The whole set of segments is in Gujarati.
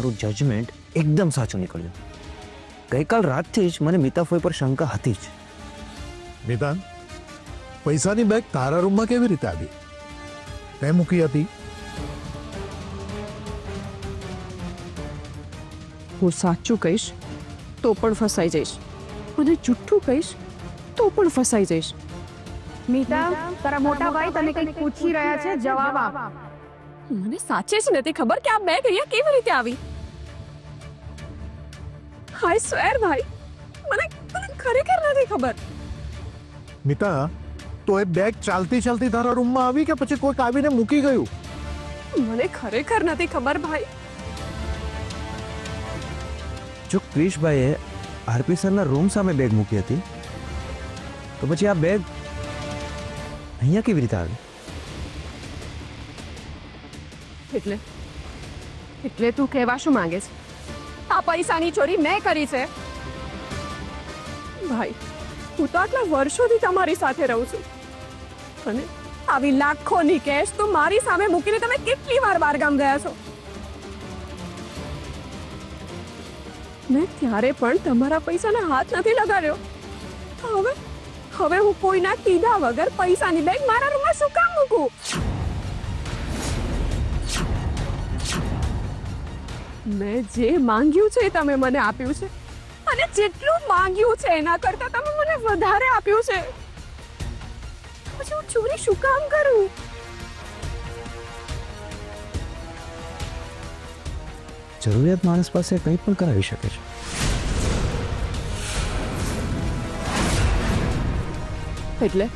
તારું જજમેન્ટ એકદમ સાચું નીકળ્યું. ગઈકાલ રાતથી જ મને મિતાફોઈ પર શંકા હતી જ. વેદાંત, પૈસાની બેગ તારા રૂમમાં કેવી રીતે આવી? તે મૂકી હતી? હું સાચું કહીશ તો પણ ફસાઈ જઈશ અને જુઠ્ઠું કહીશ તો પણ ફસાઈ જઈશ. મીતા, તારા મોટા ભાઈ તને કંઈક પૂછી રહ્યા છે, જવાબ આપ. મને સાચે જ નથી ખબર કે આ બેગ અહીંયા કેવી રીતે આવી. આઈ સ્વેર ભાઈ, મને ખરેખર નથી ખબર. મિતા, તો એ બેગ ચાલતી ચાલતી તારા રૂમમાં આવી કે પછી કોઈક આવીને મૂકી ગયું? મને ખરેખર નથી ખબર ભાઈ. જો ક્રિશભાઈએ આરપી સરના રૂમ સામે બેગ મૂકી હતી તો પછી આ બેગ અહીંયા કેવી રીતે આવી? એટલે તું કહેવા શું માંગે છે? આ પૈસાની ચોરી મેં કરી છે? ભાઈ, હું તો આટલા વર્ષોથી તમારી સાથે રહું છું અને આવી લાખોની કેશ તો મારી સામે મૂકીને તમે કેટલી વાર બહારગામ ગયા છો? મેં ત્યારે પણ તમારા પૈસાને હાથ નથી લગાડ્યો. હવે હું કોઈના કીધા વગર પૈસાની બેગ મારા રૂમમાં શું કામ મૂકું? મેં જે માંગ્યું છે એ તમે મને આપ્યું છે અને જેટલું માંગ્યું છે એના કરતા તમે મને વધારે આપ્યું છે. પછી હું ચોરી શું કામ કરું? જરૂરિયાત માણસ પાસે કંઈ પણ કરાવી શકે છે. એટલે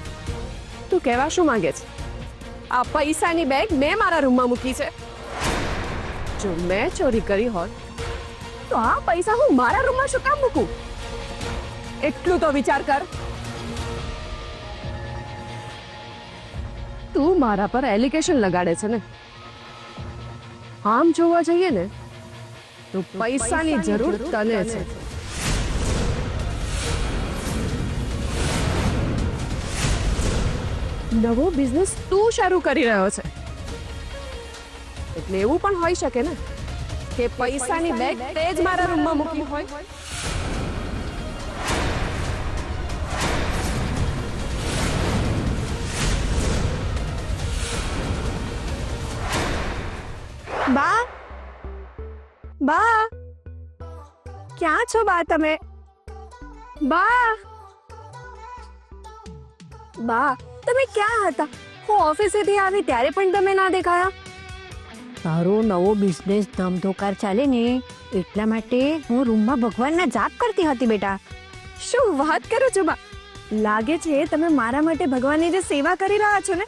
તું કહેવા શું માંગે છે? આ પૈસાની બેગ મેં મારા રૂમમાં મૂકી છે. જો મેં ચોરી કરી હોત તો આ પૈસા હું મારા રૂમમાં શું કામ મૂકું? એટલું તો વિચાર કર. તું મારા પર એલિગેશન લગાડે છે ને? આમ જોવા જઈએ ને તો પૈસાની જરૂર તને છે. નવો બિઝનેસ તું શરૂ કરી રહ્યો છે એટલે એવું પણ હોઈ શકે ને કે પૈસાની બેગ તે જ મારા રૂમમાં મૂકી હોય. બા, બા, ક્યાં છો બા તમે? બા, બા, તમે ક્યાં હતા? હું ઓફિસેથી આવી ત્યારે પણ તમે ના દેખાયા. તારો નવો બિઝનેસ ધમધોકાર ચાલે ને એટલા માટે હું રૂમમાં ભગવાનના જાપ કરતી હતી બેટા. શું વાત કરો છો બા? લાગે છે તમે મારા માટે ભગવાનની જે સેવા કરી રહ્યા છો ને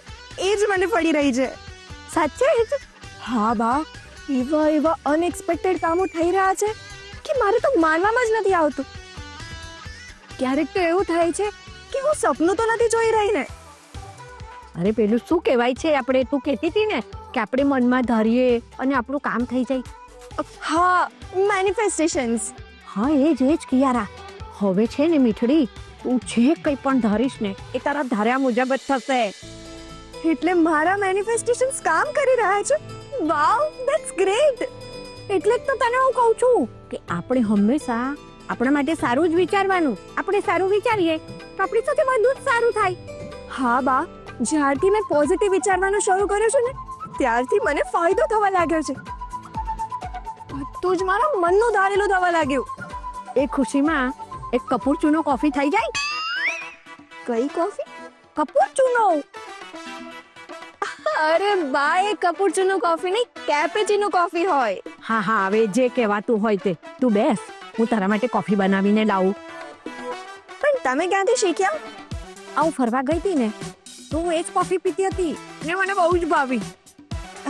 એ જ મને પડી રહી છે. સાચે જ? હા બા, એવા અનએક્સપેક્ટેડ કામો થઈ રહ્યા છે કે મારે તો માનવામાં જ નથી આવતું. ક્યારેક તો એવું થાય છે કે હું સપનું તો નથી જોઈ રહી ને. અરે પેલું શું કહેવાય છે, આપણે તું કહેતી હતી ને કે આપણે મનમાં ધારીએ અને આપણું કામ થઈ જાય. હા, મેનિફેસ્ટેશન્સ. હા એ જ કિયારા. હવે છે ને મીઠડી, તું જે કંઈ પણ ધારીશ ને એ તારા ધાર્યા મુજબ જ થશે. એટલે મારા મેનિફેસ્ટેશન્સ કામ કરી રહ્યા છે. વાવ, ધેટ્સ ગ્રેટ. એટલે જ તો તને હું કહું છું કે આપણે હંમેશા આપણા માટે સારું જ વિચારવાનું. આપણે સારું વિચારીએ તો આપણી સાથે બધું જ સારું થાય. હા બા, જ્યારથી મેં પોઝિટિવ વિચારવાનું શરૂ કર્યું છે ને ત્યારથી મને ફાયદો થવા લાગ્યો છે. બધું જ મારા મનનું ધારેલું થવા લાગ્યું. એ ખુશીમાં એક કપૂર ચૂનો કોફી થઈ જાય. કઈ કોફી? કપૂર ચૂનો. અરે બા, એ કપૂરચૂનો કોફી નહીં, કેપેચીનો કોફી હોય. હા હા, હવે જે કહેવાતું હોય તે. તું બેસ, હું તારા માટે કોફી બનાવીને લાવું. પણ તમે ક્યાંથી શીખ્યા? આવું ફરવા ગઈ હતી ને તો હું એ જ કોફી પીતી હતી ને મને બહુ જ ભાવી.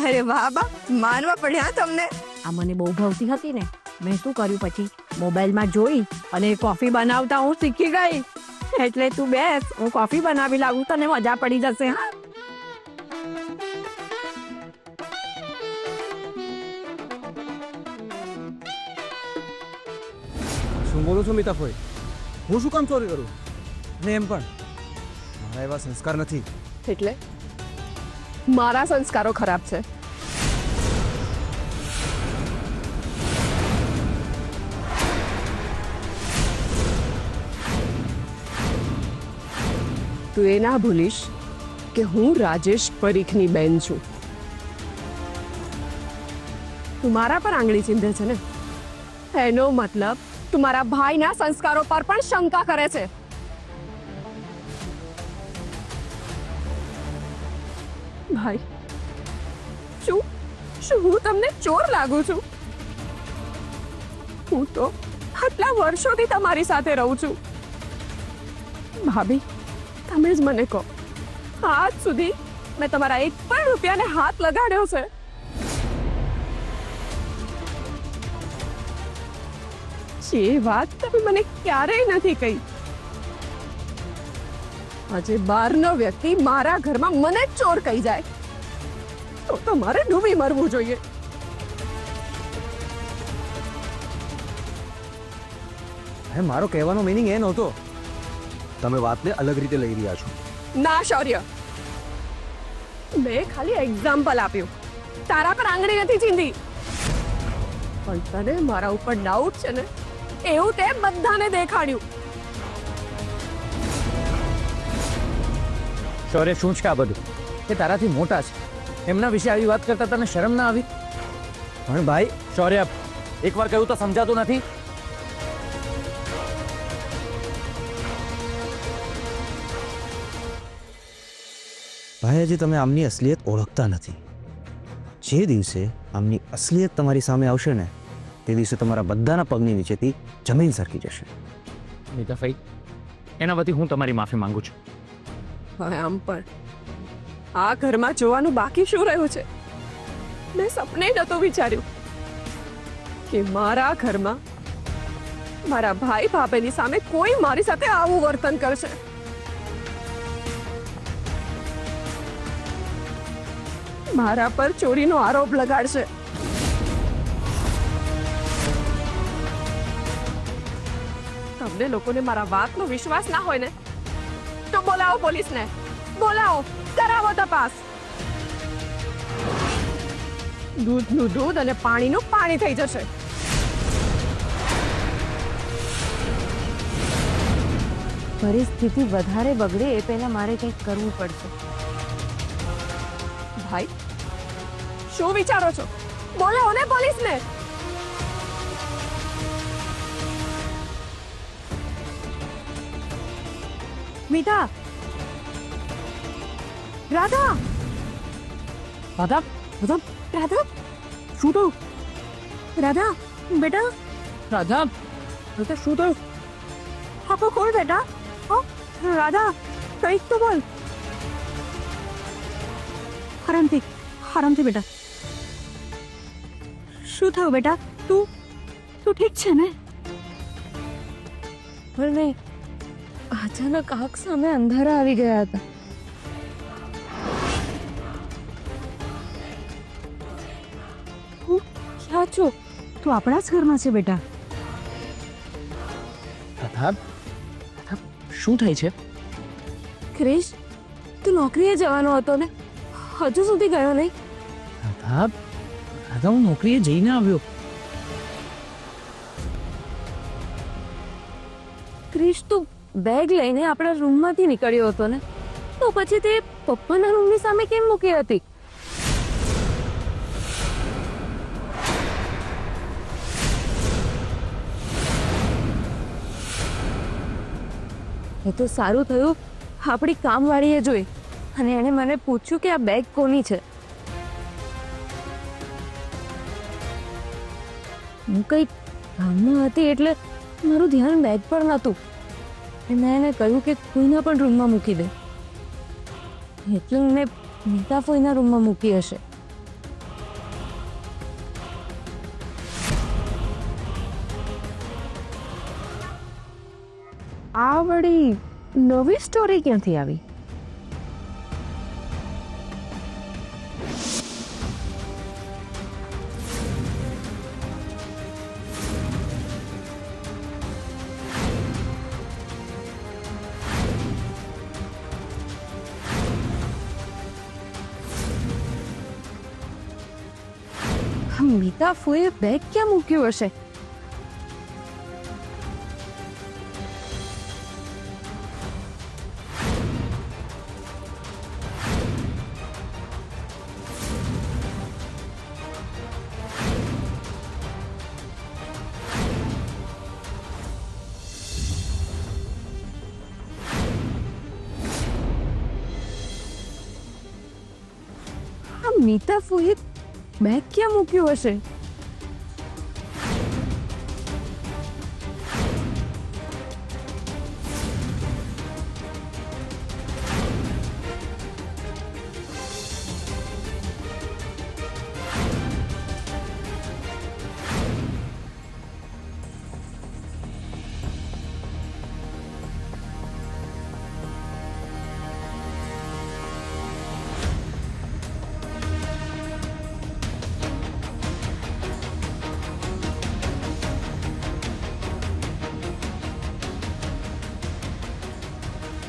અરે વાહ બા, માનવા પડ્યા તમને. આ મને બહુ ભાવતી હતી ને, મેં શું કર્યું પછી મોબાઈલમાં જોઈ અને કોફી બનાવતા હું શીખી ગઈ. એટલે તું બેસ, હું કોફી બનાવી લાવું, તને મજા પડી જશે. હા, શું બોલું છું મિતાફોઈ? હું શું કામ ચોરી કરું? અને એમ પણ મારા એવા સંસ્કાર નથી. એટલે મારા સંસ્કારો ખરાબ છે? તું એ ના ભૂલીશ કે હું રાજેશ પરીખની બેન છું. તું મારા પર આંગળી ચીંધે છે ને, એનો મતલબ તું મારા ભાઈના સંસ્કારો પર પણ શંકા કરે છે. ભાઈ, શું શું હું તમને ચોર લાગુ છું? હું તો આટલા વર્ષોથી તમારી સાથે રહું છું. ભાભી, તમે જ મને કહો, આજ સુધી મેં તમારા એક પણ રૂપિયાને હાથ લગાડ્યો છે? જે વાત તમે મને ક્યારેય નથી કહી. આજે બહારનો વ્યક્તિ મારા ઘરમાં મને જ ચોર કહી જાય તો તમારે ડૂબી મરવું જોઈએ. હે, મારો કહેવાનો મીનિંગ એ નહોતો. તમે વાતને અલગ રીતે લઈ રહ્યા છો. ના શૌર્ય, મેં ખાલી એક્ઝામ્પલ આપ્યું, તારા પર આંગળી નથી ચીંધી. પણ તને મારા ઉપર ડાઉટ છે ને, એવું તે બધાને દેખાડ્યું. શૌર્ય, શું છે આ બધું? એ તારાથી મોટા છે, એમના વિશે આવી વાત કરતા તને શરમ ના આવી? પણ ભાઈ, શૌર્ય, એકવાર કહ્યું તો સમજાતું નથી? ભાઈ, હજી તમે આમની અસલિયત ઓળખતા નથી. જે દિવસે આમની અસલિયત તમારી સામે આવશે ને, તે દિવસે તમારા બધાના પગની નીચેથી જમીન સરકી જશે. નીતા ભાઈ, એના વતી હું તમારી માફી માંગુ છું. હવે આમ પણ આ ઘરમાં જોવાનું બાકી શું રહ્યું છે? મેં સપને નહોતું વિચાર્યું કે મારા ઘરમાં મારા ભાઈ ભાભીની સામે કોઈ મારી સાથે આવું વર્તન કરશે. મારા પર ચોરીનો આરોપ લગાડશે. તમને લોકોને મારા વાતનો વિશ્વાસ ના હોય ને, તો બોલાવો પોલીસને, બોલાવો, કરાવો તપાસ. દૂધનું દૂધ અને પાણીનું પાણી થઈ જશે. પરિસ્થિતિ વધારે બગડે એ પહેલા મારે કંઈક કરવું પડશે. ભાઈ, શું વિચારો છો? બોલાવો ને પોલીસને. મીતા, રાધા, રાધા, રાધા, રાધા, શું થયું? રાધા, બેટા, રાધા, રાધા, શું થયું? આપો કોણ બેટા? રાધા, કંઈક તો બોલ. આરામથી, આરામથી બેટા. શું થયું બેટા? તું ઠીક છે ને? પણ નહીં, અચાનક આંખ સામે અંધારા આવી ગયા હતા. તું ક્યાં છો? તું આપણા જ ઘરમાં છે બેટા. રાધા, શું થાય છે? ક્રિશ, તું નોકરીએ જવાનો હતો ને, હજુ સુધી ગયો નહીં? રાધા, રાધા, હું નોકરીએ જઈને આવ્યો. ક્રિશ, તું બેગ લઈને આપણા રૂમમાંથી નીકળ્યો હતો ને, તો પછી તે પપ્પાના રૂમની સામે કેમ મૂકી હતી? એ તો સારું થયું આપણી કામવાળીએ જોઈ અને એણે મને પૂછ્યું કે આ બેગ કોની છે. હું કઈ કામમાં હતી એટલે મારું ધ્યાન બેગ પર નહોતું. મેં એને કહ્યું કે કોઈના પણ રૂમમાં મૂકી દે, એટલે મેં મીતા ફોઈના રૂમમાં મૂકી હશે. આ વળી નવી સ્ટોરી ક્યાંથી આવી? મીતા ફોઈએ બેગ ક્યાં મૂક્યું હશે? મીતા ફોઈએ બેગ ક્યાં મૂક્યું હશે?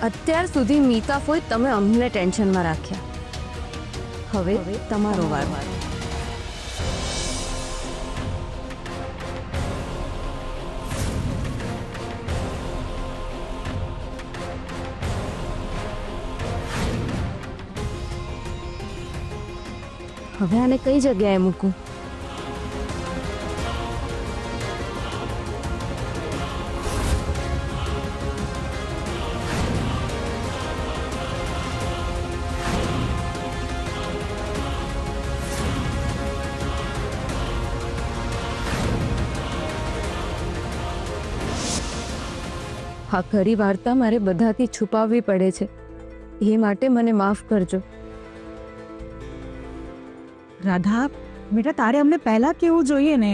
અત્યાર સુધી મીતા ફોઈ તમે અમને ટેન્શનમાં રાખ્યા. હવે તમારો વાર. હવે આને કઈ જગ્યાએ મૂકું? આ ખરી વાર્તા મારે બધાથી છુપાવવી પડે છે. એ માટે મને માફ કરજો. રાધા બેટા, તારે અમને પહેલા કેવું જોઈએ ને.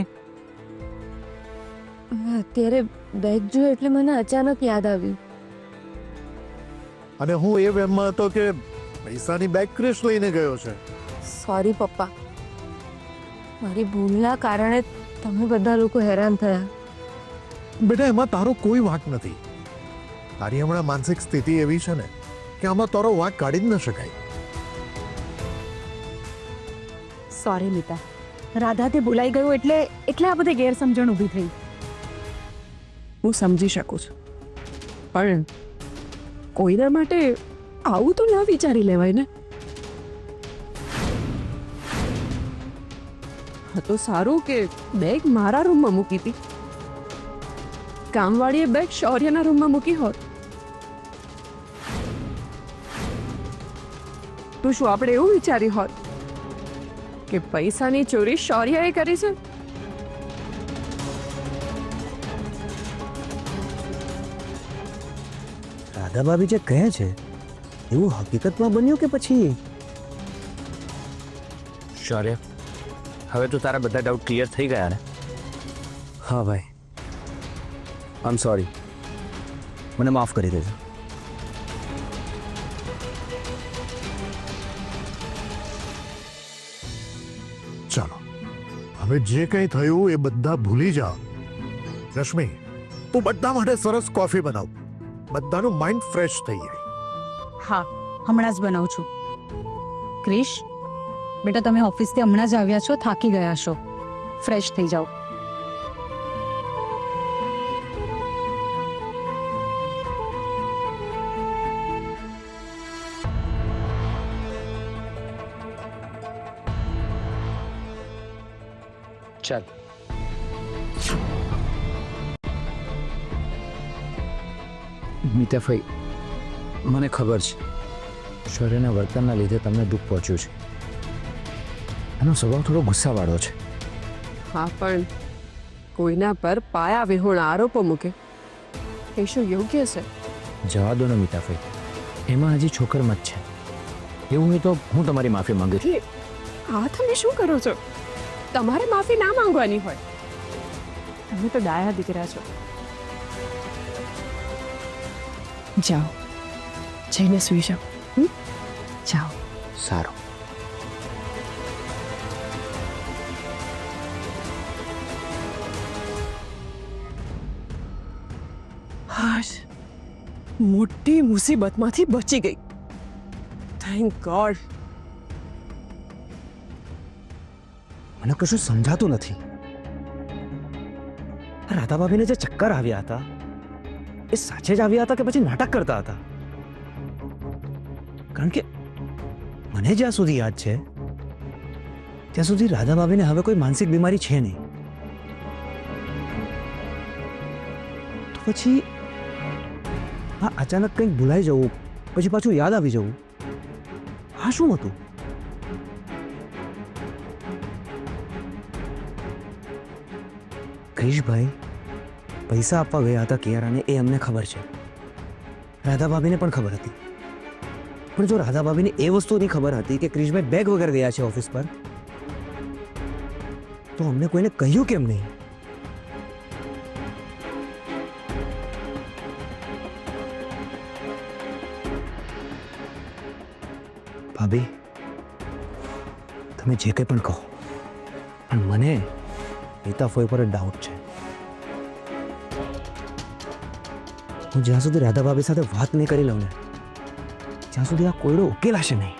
અત્યારે બેગ જોયો એટલે મને અચાનક યાદ આવ્યું. અને હું એ વહેમમાં હતો કે પૈસાની બેગ ક્રિશ લઈને ગયો છે. સોરી પપ્પા, મારી ભૂલના કારણે તમે બધા લોકો હેરાન થયા. બેટા, એમાં તારો કોઈ વાંક નથી. તારી હમણાં માનસિક સ્થિતિ એવી છે ને કે આમાં તારો વાંક કાઢી જ ન શકાય. સોરી મીતા, રાધા તે ભૂલાઈ ગયું એટલે આ બધી ગેરસમજણ ઊભી થઈ. હું સમજી શકું છું, પણ કોઈના માટે આવું તો ના વિચારી લેવાય ને. હા તો સારું કે બેગ મારા રૂમમાં મૂકી હતી. કામવાળીએ બેગ શૌર્યના રૂમમાં મૂકી હોત તો શું આપણે એવું વિચારી હોત કે પૈસાની ચોરી શૌર્યએ કરી છે? રાધા ભાભી જે કહે છે એવું હકીકતમાં બન્યું કે પછી? શૌર્ય, હવે તો તારા બધા ડાઉટ ક્લિયર થઈ ગયા ને? હા ભાઈ, આઈ એમ સોરી. મને માફ કરી દેજો. ચાલો, હવે જે કંઈ થયું એ બધા ભૂલી જાઓ. રશ્મિ, તું બધા માટે સરસ કોફી બનાવ. બધાનું માઇન્ડ ફ્રેશ થઈ જાય. હા, હમણાં જ બનાવું છું. ક્રિશ બેટા, તમે ઓફિસથી હમણાં જ આવ્યા છો, થાકી ગયા છો, ફ્રેશ થઈ જાઓ. ચાલ. મીતાફાઈ, મને ખબર છે શૌર્યના વર્તનના લીધે તમને દુઃખ પહોંચ્યું છે. એનો સ્વભાવ થોડો ગુસ્સાવાળો છે. હા, પણ કોઈના પર પાયા વિહોણા આરોપો મૂકે એ શું યોગ્ય છે? જવા દો ને મીતાફાઈ, એમાં હજી છોકરમત છે. એવું હોય તો હું તમારી માફી માંગુ છું. આ તમે શું કરો છો? તમારે માફી ના માંગવાની હોય. તમે તો ડાયા દીકરા છો. જાઓ, જઈને સુઈ જાઓ. જાઓ. સારું. હાશ, મોટી મુસીબતમાંથી બચી ગઈ. Thank God. મને કશું સમજાતું નથી. રાધા ભાભીને જે ચક્કર આવ્યા હતા એ સાચે જ આવ્યા હતા કે પછી નાટક કરતા હતા? કારણ કે મને જ્યાં સુધી યાદ છે ત્યાં સુધી રાધા ભાભીને હવે કોઈ માનસિક બીમારી છે નહીં. તો પછી આ અચાનક કંઈક ભૂલાઈ જવું, પછી પાછું યાદ આવી જવું, આ શું હતું? ક્રિશભાઈ પૈસા આપવા ગયા હતા કિયારાને, એ અમને ખબર છે. રાધા ભાભીને પણ ખબર હતી. પણ જો રાધા ભાભીને એ વસ્તુની ખબર હતી કે ક્રિશભાઈ બેગ વગર ગયા છે ઓફિસ પર, તો અમને કોઈને કહ્યું કેમ નહીં? ભાભી, તમે જે કંઈ પણ કહો, પણ મને નીતાફોઈ પર ડાઉટ છે. હું જ્યાં સુધી રાધા ભાભી સાથે વાત નહીં કરી લઉં ને, જ્યાં સુધી આ કોયડો ઉકેલાશે નહીં.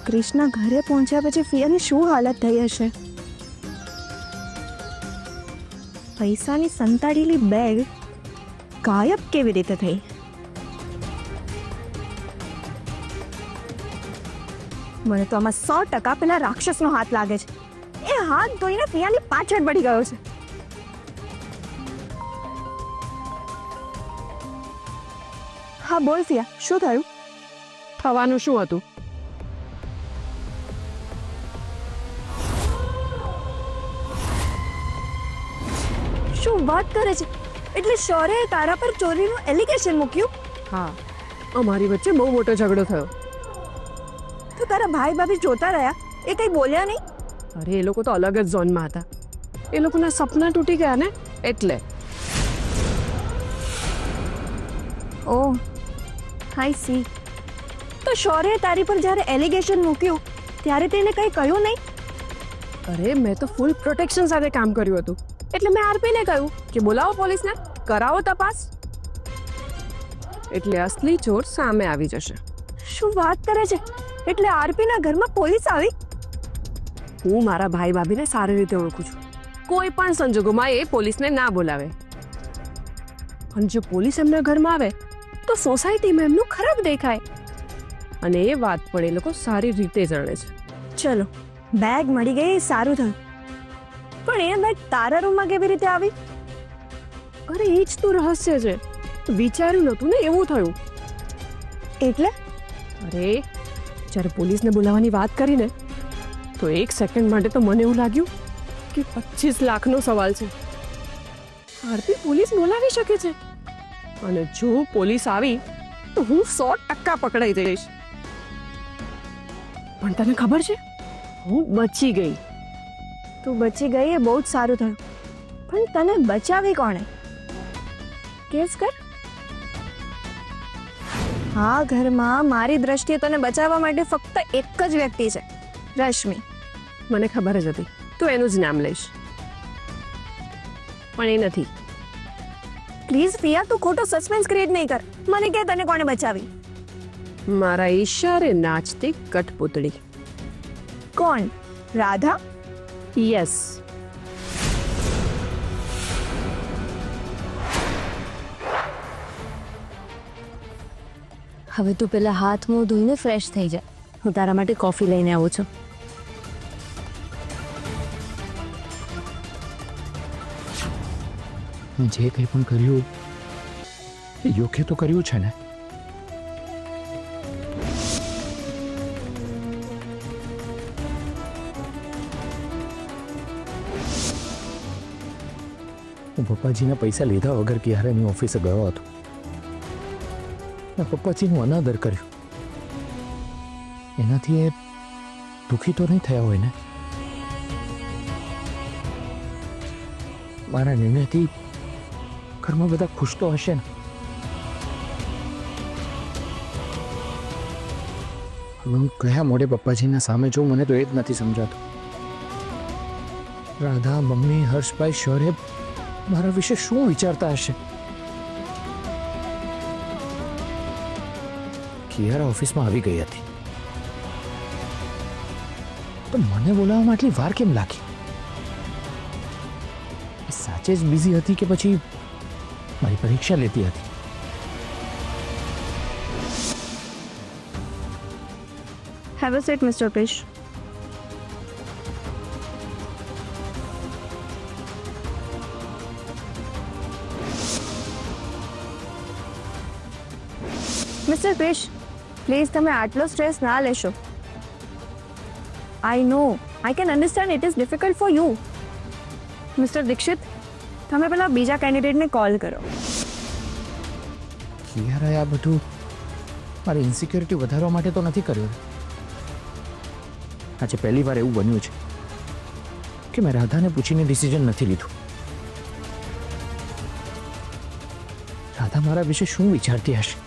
ક્રિશના ઘરે પહોંચ્યા પછી ફિયાની શું હાલત થઈ હશે? પૈસાની સંતાડેલી બેગ ગાયબ કેવી રીતે થઈ? મને તો આમાં 100% પેલા રાક્ષસનો હાથ લાગે છે. એ હાથ ધોઈને ફિયાની પાછળ પડી ગયો છે. હા બોલ ફિયા, શું થયું? થવાનું શું હતું? શું વાત કરે છે? એટલે શૌર્યએ તારા પર ચોરીનું એલિગેશન મૂક્યું? હા, અમારી વચ્ચે બહુ મોટો ઝઘડો થયો. તો તારા ભાઈ ભાભી જોતા રહ્યા, એ કઈ બોલ્યા નહીં? અરે એ લોકો તો અલગ જ ઝોનમાં હતા. એ લોકોના સપના તૂટી ગયા ને એટલે. ઓહ, આઈ સી. તો શૌર્યએ તારી પર જ્યારે એલિગેશન મૂક્યું ત્યારે તેને કંઈ કહ્યું નહીં? અરે મેં તો ફૂલ પ્રોટેક્શન સાથે કામ કર્યું હતું. એટલે મેં આરપીને કહ્યું કે બોલાવો પોલીસને, કરાવો તપાસ. એટલે અસલી ચોર સામે આવી જશે. શું વાત કરે છે? એટલે આરપીના ઘરમાં પોલીસ આવી? હું મારા ભાઈ ભાભીને સારી રીતે ઓળખું છું. કોઈ પણ સંજોગોમાં એ પોલીસને ના બોલાવે. અને જો પોલીસ એમના ઘરમાં આવે તો સોસાયટીમાં એમનું ખરાબ દેખાય. અને એ વાત પણ એ લોકો સારી રીતે જાણે છે. ચલો, બેગ મળી ગઈ, સારું થયું. પણ એ બેગ તારા રૂમમાં કેવી રીતે આવી? અરે એ જ તો રહસ્ય છે. વિચાર્યું નહોતું ને એવું થયું. એટલે અરે જ્યારે પોલીસને બોલાવવાની વાત કરીને તો 1 સેકન્ડ માટે તો મને એવું લાગ્યું કે 25 લાખનો સવાલ છે. આરપી પોલીસ બોલાવી શકે છે. અને જો પોલીસ આવી તો હું 100% પકડાઈ જઈશ. પણ તને ખબર છે, હું બચી ગઈ. તું બચી ગઈ એ બહુ જ સારું થયું. પણ તને બચાવી કોણે? કેસ કર. હા, ઘરમાં મારી દ્રષ્ટિએ તને બચાવવા માટે ફક્ત એક જ વ્યક્તિ છે, રશ્મિ. મને ખબર જ હતી તું એનું જ નામ લઈશ. પણ એ નથી. પ્લીઝ ફિયા, તું ખોટો સસ્પેન્સ ક્રિએટ નહીં કર. મને કે તને કોણે બચાવી? મારા ઈશારે નાચતી કઠપૂતળી. કોણ? રાધા? યસ. હવે તું પેલા હાથ મોં ધોઈને ફ્રેશ થઈ જા. હું તારા માટે કોફી લઈને આવું છું. મેં જે કંઈ પણ કર્યું એ યોગ્ય તો કર્યું છે ને? હું પપ્પાજીના પૈસા લીધા વગર કિયારાની ઓફિસે ગયો હતો. મેં પપ્પાજીનું અનાદર કર્યું. એનાથી એ દુઃખી તો નહીં થયા હોય ને? મારા નિર્ણયથી ઘરમાં બધા ખુશ તો હશે ને? હું કયા મોઢે પપ્પાજીના સામે જોઉં મને તો એ જ નથી સમજાતું. રાધા, મમ્મી, હર્ષભાઈ, શૌર્ય મારા વિશે શું વિચારતા હશે? કિયારા ઓફિસમાં આવી ગઈ હતી તો મને બોલાવવામાં આટલી વાર કેમ લાગી? એ સાચે જ બિઝી હતી કે પછી મારી પરીક્ષા લેતી હતી? Have a seat, Mr. Krish. Mr. Krish, please તમે આટલો સ્ટ્રેસ ના લેશો. I know, I can understand it is difficult for you. Mister Dikshit, તમે પેલા બીજા કેન્ડિડેટને કોલ કરો. કિયારાએ આ બધું મારી ઇન્સિક્યોરિટી વધારવા માટે તો નથી કર્યું. આજે પહેલી વાર એવું બન્યું છે કે મેં રાધાને પૂછીને ડિસિઝન નથી લીધું. રાધા મારા વિશે શું વિચારતી હશે?